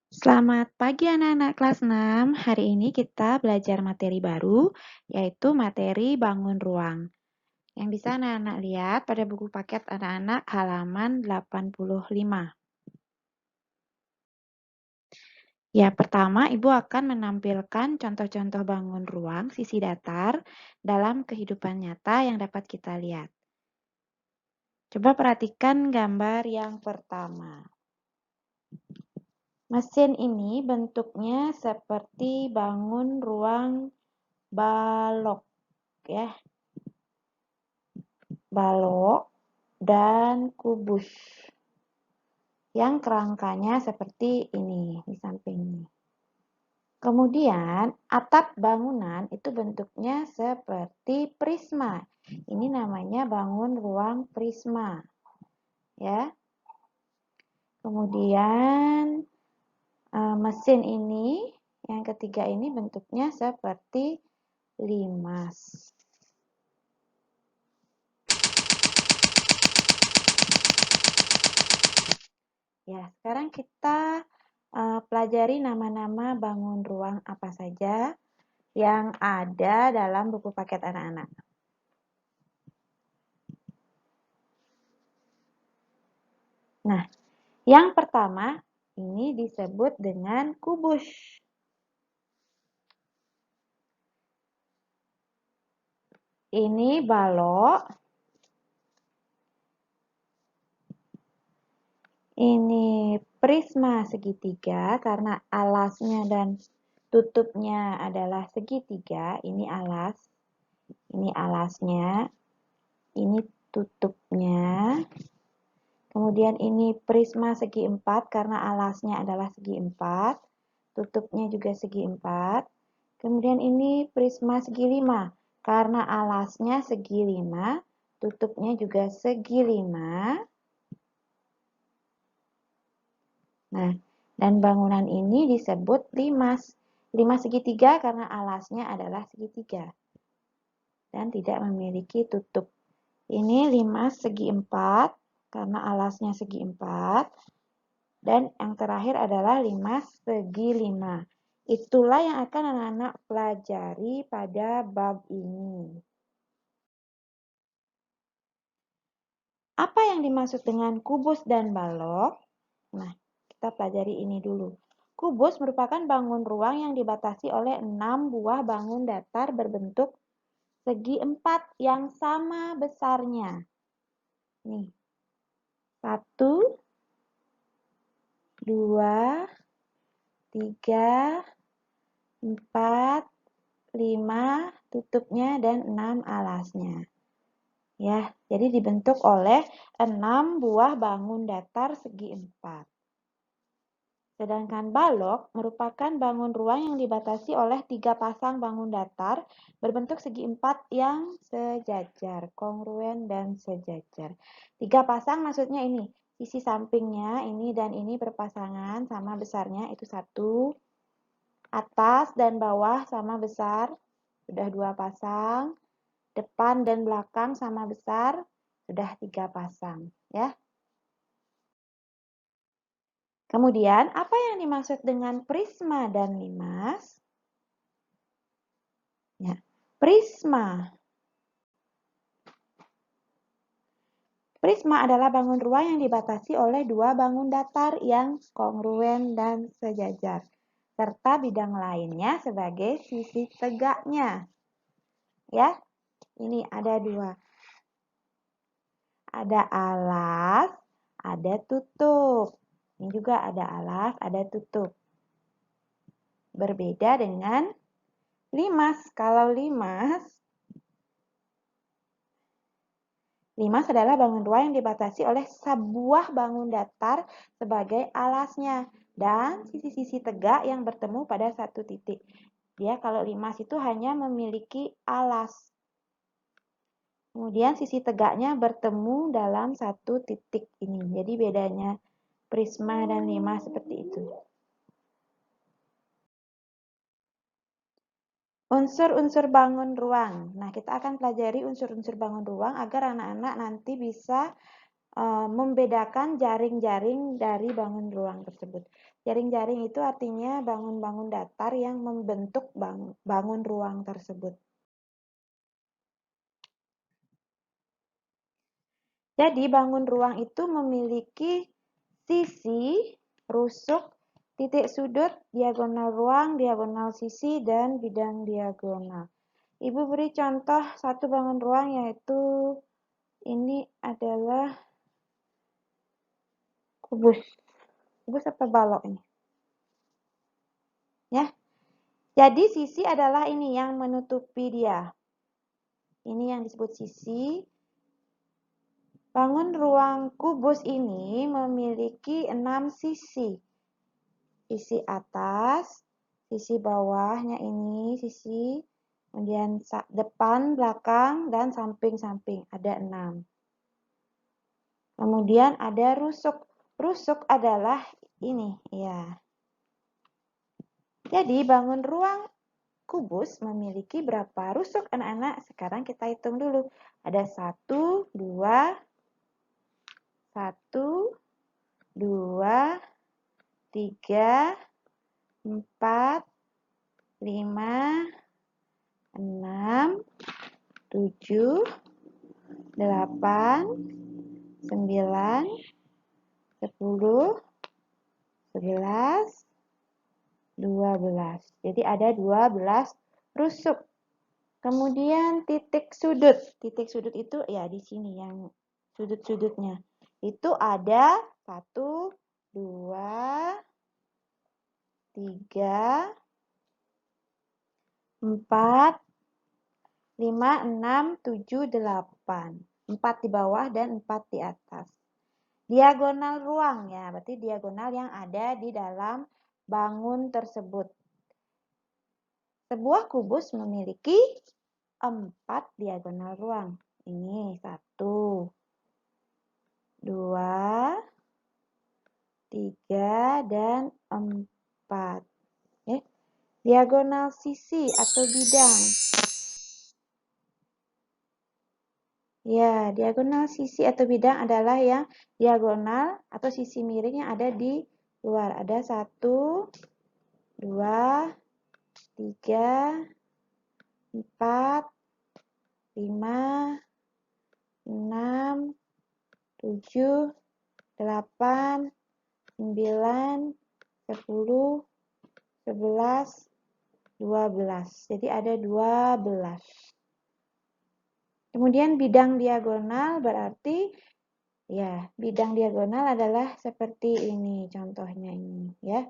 Selamat pagi anak-anak kelas 6. Hari ini kita belajar materi baru, yaitu materi bangun ruang. Yang bisa anak-anak lihat pada buku paket anak-anak halaman 85. Ya, pertama Ibu akan menampilkan contoh-contoh bangun ruang sisi datar dalam kehidupan nyata yang dapat kita lihat. Coba perhatikan gambar yang pertama. Mesin ini bentuknya seperti bangun ruang balok, ya. Balok dan kubus yang kerangkanya seperti ini di samping ini. Kemudian atap bangunan itu bentuknya seperti prisma. Ini namanya bangun ruang prisma. Ya. Kemudian mesin ini yang ketiga ini bentuknya seperti limas. Ya, sekarang kita pelajari nama-nama bangun ruang apa saja yang ada dalam buku paket anak-anak. Nah, yang pertama ini disebut dengan kubus. Ini balok. Ini prisma segitiga karena alasnya dan tutupnya adalah segitiga. Ini alas. Ini alasnya. Ini tutupnya. Kemudian ini prisma segi 4 karena alasnya adalah segi 4. Tutupnya juga segi 4. Kemudian ini prisma segi 5 karena alasnya segi 5. Tutupnya juga segi 5. Nah, dan bangunan ini disebut limas. Limas segitiga karena alasnya adalah segitiga. Dan tidak memiliki tutup. Ini limas segi 4 karena alasnya segi 4. Dan yang terakhir adalah limas segi 5. Itulah yang akan anak-anak pelajari pada bab ini. Apa yang dimaksud dengan kubus dan balok? Nah, kita pelajari ini dulu. Kubus merupakan bangun ruang yang dibatasi oleh 6 buah bangun datar berbentuk segi 4 yang sama besarnya. Nih, 1, 2, 3, 4, 5 tutupnya dan 6 alasnya. Ya, jadi dibentuk oleh 6 buah bangun datar segi 4. Sedangkan balok merupakan bangun ruang yang dibatasi oleh 3 pasang bangun datar berbentuk segi 4 yang sejajar, kongruen dan sejajar. 3 pasang maksudnya ini, sisi sampingnya ini dan ini berpasangan sama besarnya itu 1. Atas dan bawah sama besar, sudah 2 pasang. Depan dan belakang sama besar, sudah 3 pasang. Ya. Kemudian, apa yang dimaksud dengan prisma dan limas? Ya, prisma. Prisma adalah bangun ruang yang dibatasi oleh 2 bangun datar yang kongruen dan sejajar, serta bidang lainnya sebagai sisi tegaknya. Ya, ini ada 2. Ada alas, ada tutup. Ini juga ada alas, ada tutup. Berbeda dengan limas. Kalau limas adalah bangun ruang yang dibatasi oleh sebuah bangun datar sebagai alasnya dan sisi-sisi tegak yang bertemu pada satu titik. Dia kalau limas itu hanya memiliki alas. Kemudian sisi tegaknya bertemu dalam satu titik ini. Jadi bedanya prisma dan limas seperti itu. Unsur-unsur bangun ruang. Nah, kita akan pelajari unsur-unsur bangun ruang agar anak-anak nanti bisa membedakan jaring-jaring dari bangun ruang tersebut. Jaring-jaring itu artinya bangun-bangun datar yang membentuk bangun ruang tersebut. Jadi bangun ruang itu memiliki sisi, rusuk, titik sudut, diagonal ruang, diagonal sisi, dan bidang diagonal. Ibu beri contoh satu bangun ruang, yaitu ini adalah kubus. Kubus apa balok ini? Ya. Jadi sisi adalah ini yang menutupi dia. Ini yang disebut sisi. Bangun ruang kubus ini memiliki 6 sisi. Sisi atas, sisi bawahnya ini, sisi, kemudian depan, belakang, dan samping-samping. Ada 6. Kemudian ada rusuk. Rusuk adalah ini, ya. Jadi bangun ruang kubus memiliki berapa rusuk anak-anak? Sekarang kita hitung dulu. Ada 1, 2, 1, 2, 3, 4, 5, 6, 7, 8, 9, 10, 11, 12. Jadi ada 12 rusuk. Kemudian titik sudut. Titik sudut itu ya di sini yang sudut-sudutnya. Itu ada 1, 2, 3, 4, 5, 6, 7, 8. 4 di bawah dan 4 di atas. Diagonal ruang ya, berarti diagonal yang ada di dalam bangun tersebut. Sebuah kubus memiliki 4 diagonal ruang. Ini 1, 2, 3, dan 4. Diagonal sisi atau bidang. Ya, diagonal sisi atau bidang adalah yang diagonal atau sisi miring yang ada di luar. Ada 1, 2, 3, 4, 5, 6, 7, 8, 9, 10, 11, 12. Jadi ada 12. Kemudian bidang diagonal berarti ya, bidang diagonal adalah seperti ini contohnya ini ya.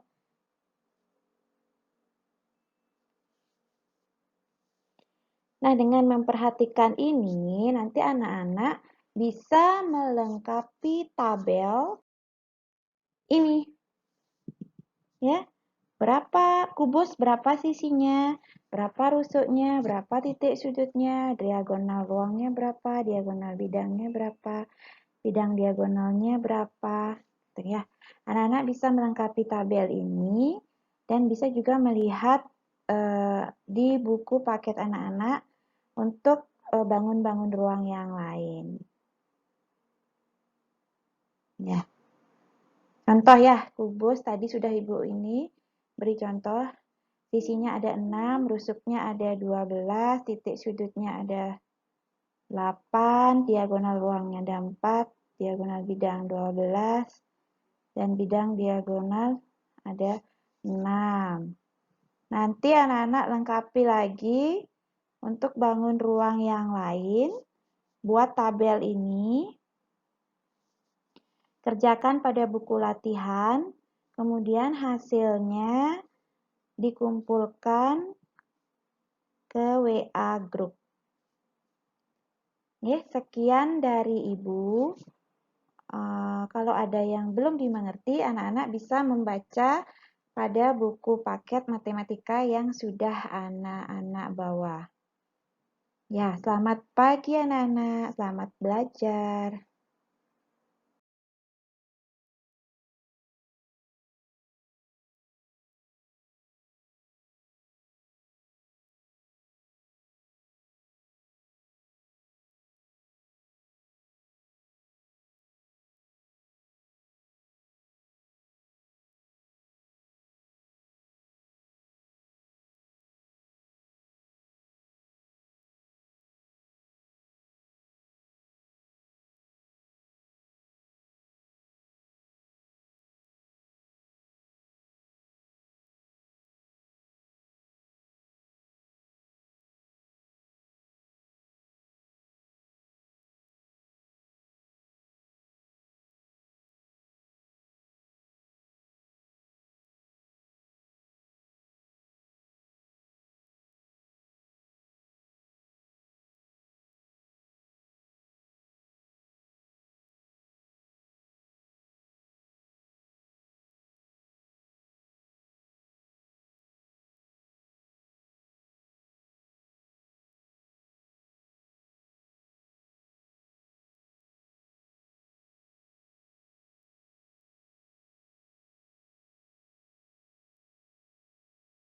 Nah, dengan memperhatikan ini nanti anak-anak bisa melengkapi tabel ini. Ya. Berapa kubus, berapa sisinya, berapa rusuknya, berapa titik sudutnya, diagonal ruangnya berapa, diagonal bidangnya berapa, bidang diagonalnya berapa. Gitu ya. Anak-anak bisa melengkapi tabel ini dan bisa juga melihat di buku paket anak-anak untuk bangun-bangun ruang yang lain. Ya. Contoh ya, kubus tadi sudah Ibu ini beri contoh. Sisinya ada 6, rusuknya ada 12, titik sudutnya ada 8, diagonal ruangnya ada 4, diagonal bidang 12, dan bidang diagonal ada 6. Nanti anak-anak lengkapi lagi untuk bangun ruang yang lain. Buat tabel ini, kerjakan pada buku latihan, kemudian hasilnya dikumpulkan ke WA Group. Sekian dari Ibu. Kalau ada yang belum dimengerti, anak-anak bisa membaca pada buku paket matematika yang sudah anak-anak bawa. Ya, selamat pagi anak-anak, selamat belajar.